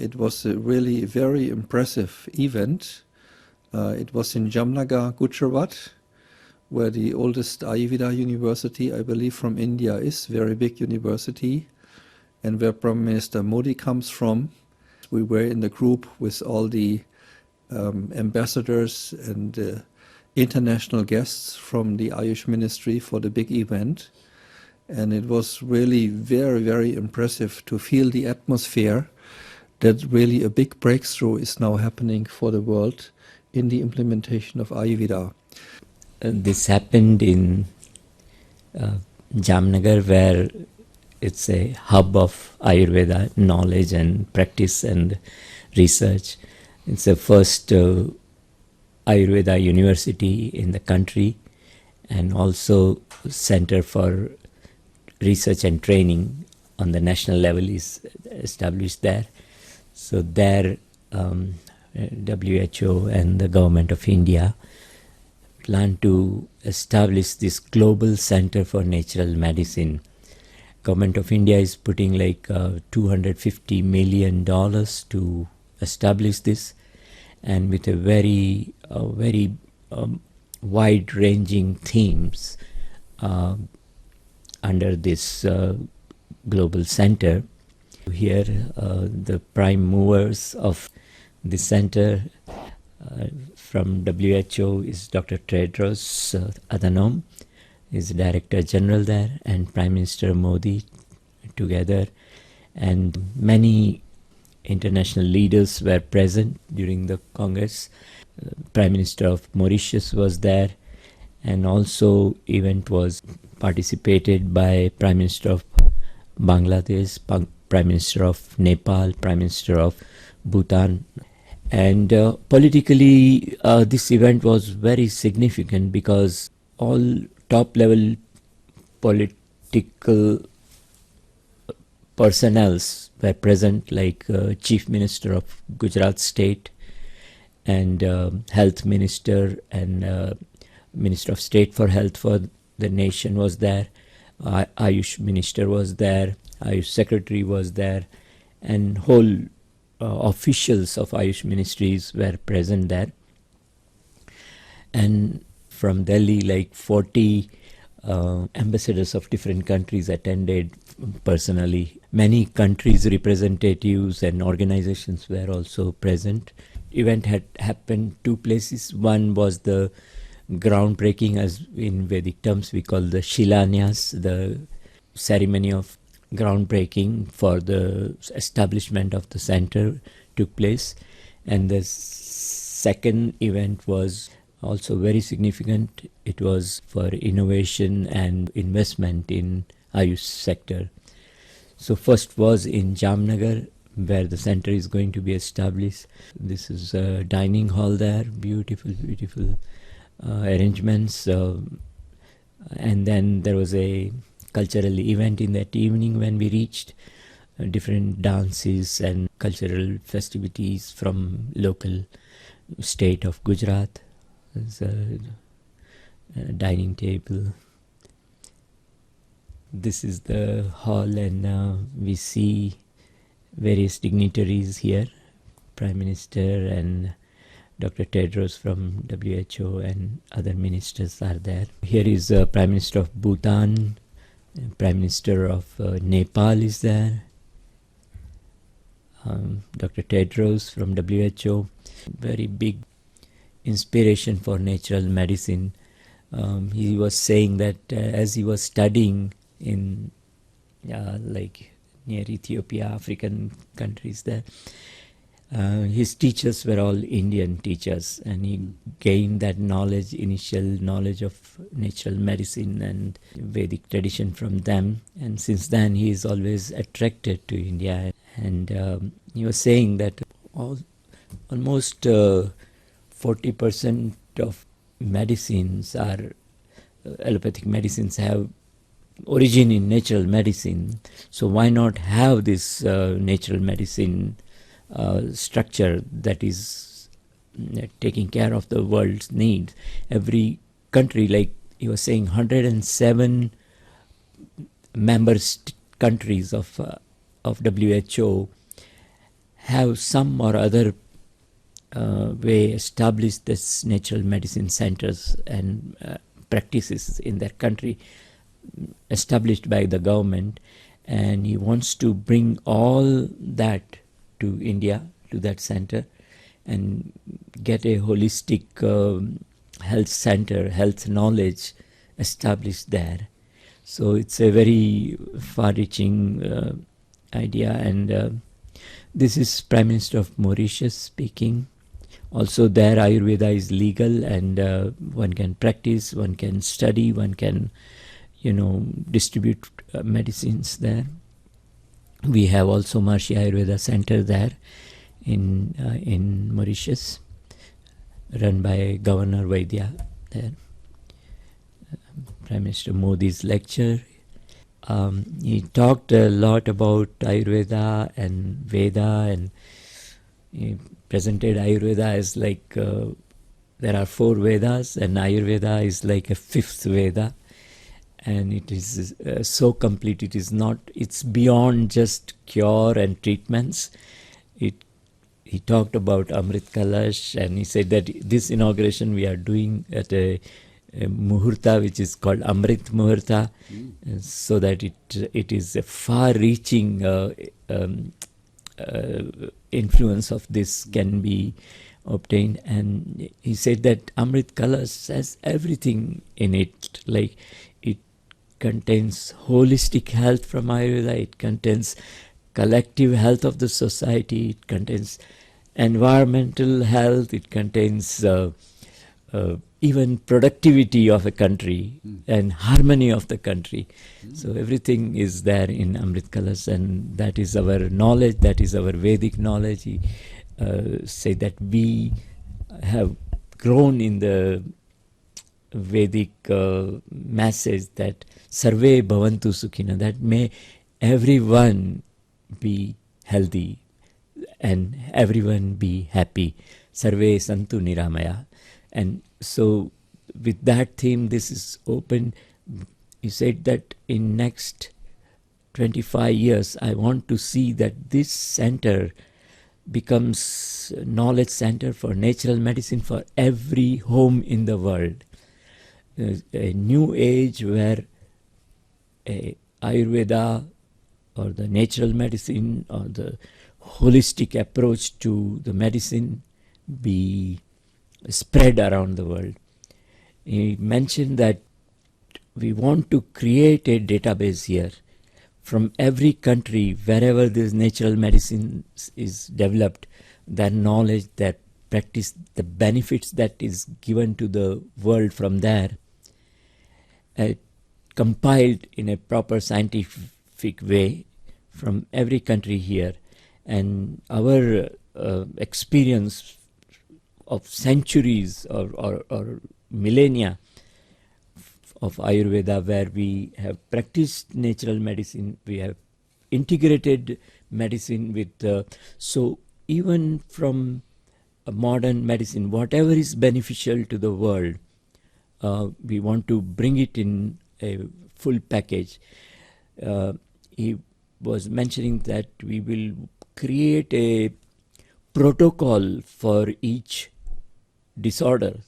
It was a really very impressive event. It was in Jamnagar, Gujarat, where the oldest Ayurveda university, I believe, from India is, very big university, and where Prime Minister Modi comes from. We were in the group with all the ambassadors and international guests from the Ayush ministry for the big event. And it was really very, very impressive to feel the atmosphere that really a big breakthrough is now happening for the world in the implementation of Ayurveda. This happened in Jamnagar, where it's a hub of Ayurveda knowledge and practice and research. It's the first Ayurveda university in the country, and also center for research and training on the national level is established there. So there WHO and the government of India plan to establish this global center for natural medicine. Government of India is putting like $250 million to establish this, and with a very wide-ranging themes under this global center. Here, the prime movers of the center from WHO is Dr. Tedros Adhanom, is Director General there, and Prime Minister Modi together, and many international leaders were present during the Congress. Prime Minister of Mauritius was there, and also event was participated by Prime Minister of Bangladesh, Prime Minister of Nepal, Prime Minister of Bhutan. And politically, this event was very significant because all top-level political personnels were present, like Chief Minister of Gujarat State and Health Minister and Minister of State for Health for the nation was there. Ayush Minister was there. Ayush Secretary was there, and whole officials of Ayush ministries were present there. And from Delhi, like 40 ambassadors of different countries attended personally. Many countries' representatives and organizations were also present. Event had happened two places. One was the groundbreaking, as in Vedic terms we call the Shilanyas, the ceremony of groundbreaking for the establishment of the center took place. And the second event was also very significant. It was for innovation and investment in Ayush sector. So first was in Jamnagar, where the center is going to be established. This is a dining hall there, beautiful arrangements. And then there was a cultural event in that evening when we reached, different dances and cultural festivities from local state of Gujarat. There's a dining table. This is the hall, and we see various dignitaries here, Prime Minister and Dr. Tedros from WHO and other ministers are there. Here is Prime Minister of Bhutan, Prime Minister of Nepal is there, Dr. Tedros from WHO. Very big inspiration for natural medicine. He was saying that as he was studying in like near Ethiopia, African countries there, his teachers were all Indian teachers, and he gained that knowledge, initial knowledge of natural medicine and Vedic tradition from them. And since then he is always attracted to India. And he was saying that almost 40% of medicines are allopathic medicines have origin in natural medicine. So why not have this natural medicine structure that is taking care of the world's needs? Every country, like he was saying, 107 member countries of WHO have some or other way established this natural medicine centers and practices in their country established by the government, and he wants to bring all that to India, to that center, and get a holistic health center, health knowledge established there. So it's a very far-reaching idea, and this is Prime Minister of Mauritius speaking. Also there Ayurveda is legal, and one can practice, one can study, one can distribute medicines there. We have also Maharishi Ayurveda Center there in Mauritius, run by Governor Vaidya there. Prime Minister Modi's lecture. He talked a lot about Ayurveda and Veda, and he presented Ayurveda as like there are 4 Vedas, and Ayurveda is like a 5th Veda, and it is so complete. It is not. It's beyond just cure and treatments. He talked about Amrit Kalash, and he said that this inauguration we are doing at a Muhurta, which is called Amrit Muhurta, so that it is a far-reaching influence of this can be obtained. And he said that Amrit Kalash has everything in it, like it contains holistic health from Ayurveda, it contains collective health of the society, it contains environmental health, it contains even productivity of a country and harmony of the country. So everything is there in Amrit Kalash, and that is our knowledge, that is our Vedic knowledge. He say that we have grown in the Vedic message that Sarve Bhavantu Sukhina, that may everyone be healthy and everyone be happy. Sarve Santu Niramaya. And so with that theme, this is open. He said that in next 25 years, I want to see that this center becomes knowledge center for natural medicine for every home in the world. A new age where Ayurveda or the natural medicine or the holistic approach to the medicine be spread around the world. He mentioned that we want to create a database here from every country, wherever this natural medicine is developed, their knowledge, their practice, the benefits that is given to the world from there, compiled in a proper scientific way from every country here. And our experience of centuries or millennia of Ayurveda, where we have practiced natural medicine, we have integrated medicine with, so even from modern medicine, whatever is beneficial to the world, we want to bring it in a full package. He was mentioning that we will create a protocol for each disorder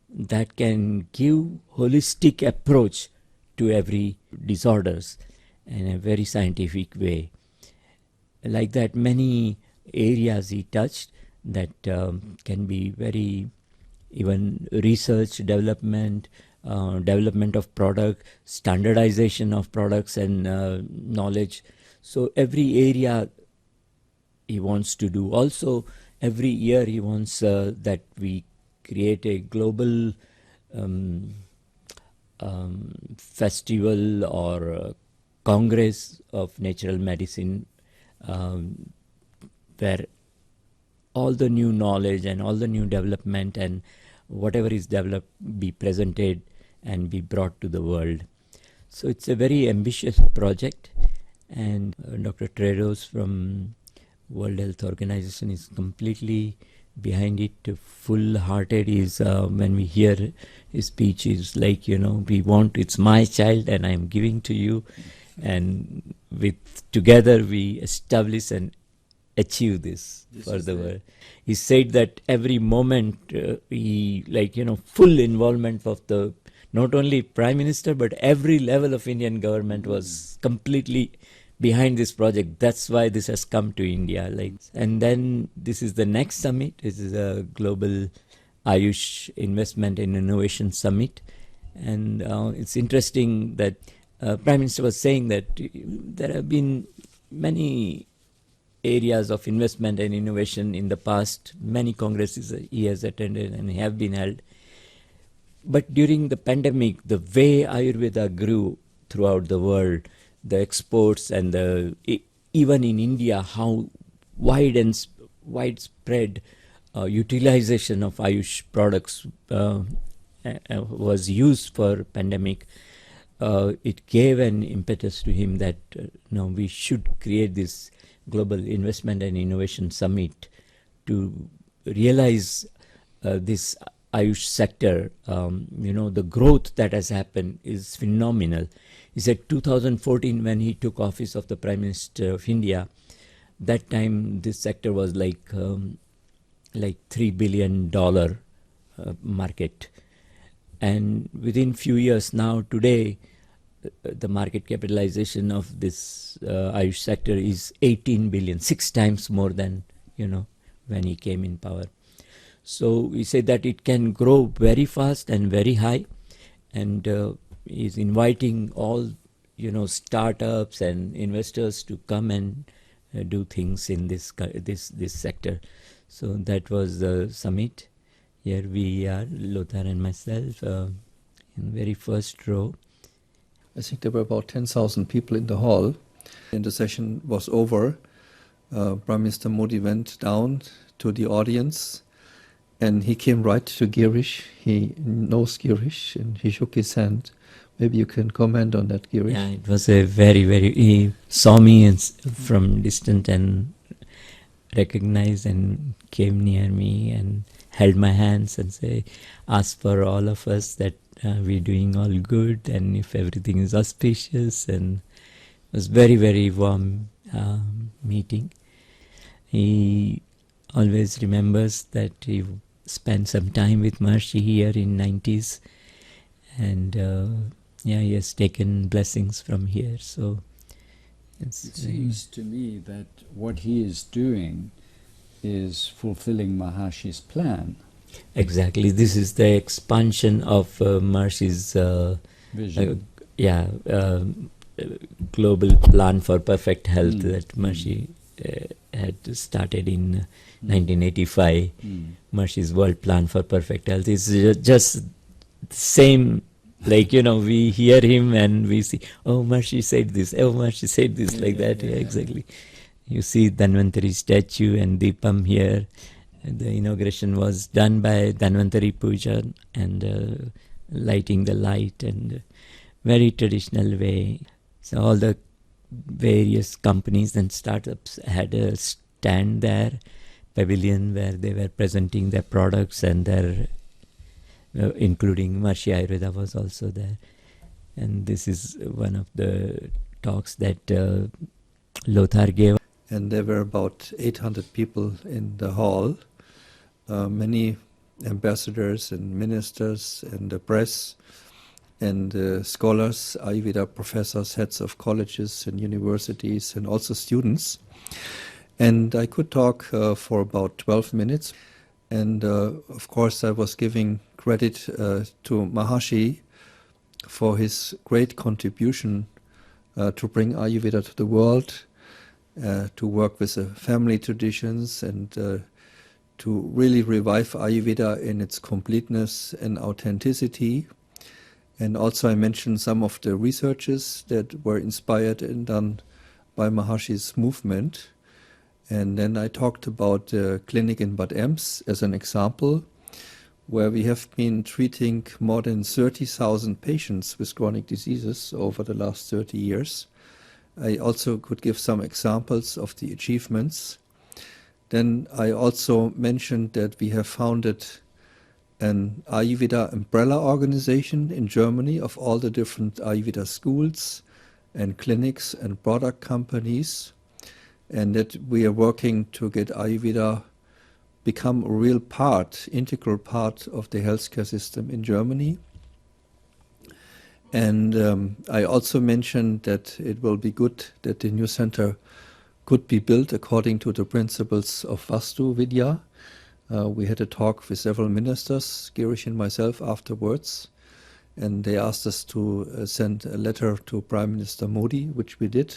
that can give holistic approach to every disorders in a very scientific way. Like that, many areas he touched that can be very, even research, development, development of product, standardization of products and knowledge. So every area he wants to do. Also, every year he wants that we create a global festival or congress of natural medicine, where all the new knowledge and all the new development and whatever is developed be presented and be brought to the world. So it's a very ambitious project, and Dr. Tedros from World Health Organization is completely behind it, full-hearted. Is when we hear his speech, is like, we want, it's my child and I'm giving to you, and with together we establish an achieve this for the world. He said that every moment he, full involvement of the not only Prime Minister but every level of Indian government was completely behind this project. That's why this has come to India. And then this is the next summit. This is a global Ayush Investment and Innovation Summit. And it's interesting that Prime Minister was saying that there have been many areas of investment and innovation in the past. Many congresses he has attended and have been held. But during the pandemic, the way Ayurveda grew throughout the world, the exports and even in India, how widespread utilization of Ayush products was used for pandemic, it gave an impetus to him that now we should create this global investment and innovation summit to realize this Ayush sector. The growth that has happened is phenomenal. He said 2014 when he took office of the Prime Minister of India, that time this sector was like $3 billion market. And within few years now, today, the market capitalization of this Ayush sector is 18 billion, 6 times more than, when he came in power. So he said that it can grow very fast and very high, and he's inviting all, startups and investors to come and do things in this sector. So that was the summit. Here we are, Lothar and myself, in the very first row. I think there were about 10,000 people in the hall. When the session was over, Prime Minister Modi went down to the audience and he came right to Girish. He knows Girish and he shook his hand. Maybe you can comment on that, Girish. Yeah, it was a he saw me from distant and recognized and came near me and held my hands and asked for all of us that we're doing all good and if everything is auspicious, and it was very, very warm meeting. He always remembers that he spent some time with Maharishi here in 90s, and he has taken blessings from here. So it seems to me that what he is doing is fulfilling Maharishi's plan. Exactly. This is the expansion of Maharishi vision. Global plan for perfect health that Maharishi had started in 1985. Maharishi's world plan for perfect health is just same. We hear him and we see, oh, Maharishi said this, oh, Maharishi said this, that. Yeah, exactly. You see Dhanvantari statue and Deepam here. The inauguration was done by Dhanvantari Puja and lighting the light, and very traditional way. So all the various companies and startups had a stand there, pavilion, where they were presenting their products and their, including Maharishi Ayurveda was also there. And this is one of the talks that Lothar gave. And there were about 800 people in the hall, many ambassadors and ministers and the press and scholars, Ayurveda professors, heads of colleges and universities, and also students. And I could talk for about 12 minutes. And of course I was giving credit to Maharishi for his great contribution to bring Ayurveda to the world, to work with the family traditions and to really revive Ayurveda in its completeness and authenticity. And also I mentioned some of the researches that were inspired and done by Maharishi's movement. And then I talked about the clinic in Bad Ems as an example, where we have been treating more than 30,000 patients with chronic diseases over the last 30 years. I also could give some examples of the achievements. Then I also mentioned that we have founded an Ayurveda umbrella organization in Germany of all the different Ayurveda schools and clinics and product companies. and that we are working to get Ayurveda become a real part, integral part of the healthcare system in Germany. And I also mentioned that it will be good that the new center could be built according to the principles of Vastu Vidya. We had a talk with several ministers, Girish and myself, afterwards, and they asked us to send a letter to Prime Minister Modi, which we did,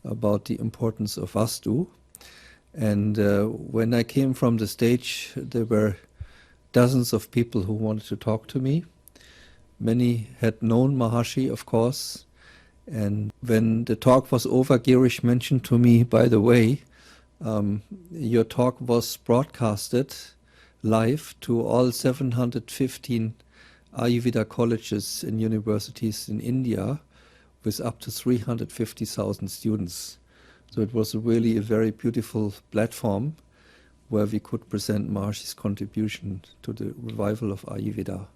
about the importance of Vastu. And when I came from the stage, there were dozens of people who wanted to talk to me. Many had known Maharishi, of course. And when the talk was over, Girish mentioned to me, by the way, your talk was broadcasted live to all 715 Ayurveda colleges and universities in India with up to 350,000 students. So it was really a very beautiful platform where we could present Maharishi's contribution to the revival of Ayurveda.